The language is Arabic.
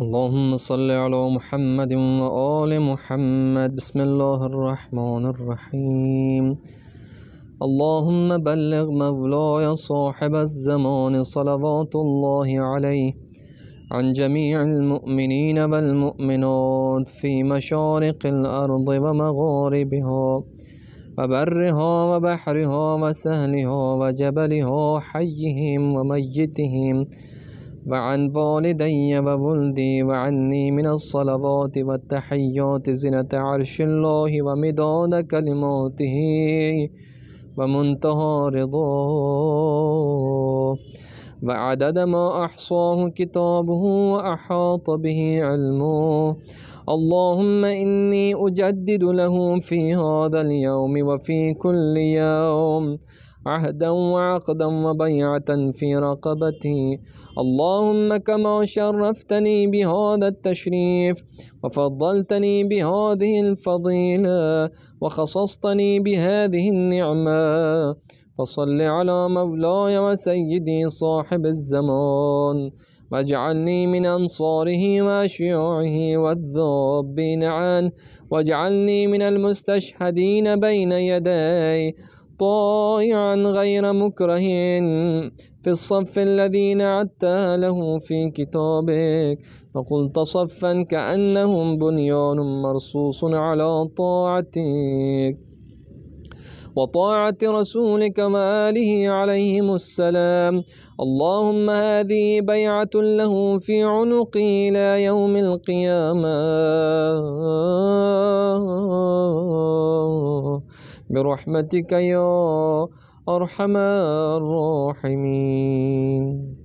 اللهم صل على محمد وآل محمد. بسم الله الرحمن الرحيم. اللهم بلغ مولاي صاحب الزمان صلوات الله عليه عن جميع المؤمنين والمؤمنات في مشارق الأرض ومغاربها وبرها وبحرها وسهلها وجبلها حيهم وميتهم وعن والدي وولدي وعني من الصلوات والتحيات زنة عرش الله ومداد كلماته ومنتهى رضاه وعدد ما أحصاه كتابه وأحاط به علمه. اللهم إني أجدد له في هذا اليوم وفي كل يوم عهدا وعقدا وبيعة في رقبتي. اللهم كما شرفتني بهذا التشريف وفضلتني بهذه الفضيلة وخصصتني بهذه النعمة فصل على مولاي وسيدي صاحب الزمان واجعلني من أنصاره وأشياعه والذابين عنه واجعلني من المستشهدين بين يدي طائعا غير مكره في الصف الذي نعدت له في كتابك فقلت صفا كأنهم بنيان مرصوص على طاعتك وطاعة رسولك وآله عليهم السلام. اللهم هذه بيعة له في عنقي إلى يوم القيامة برحمتك يا أرحم الراحمين.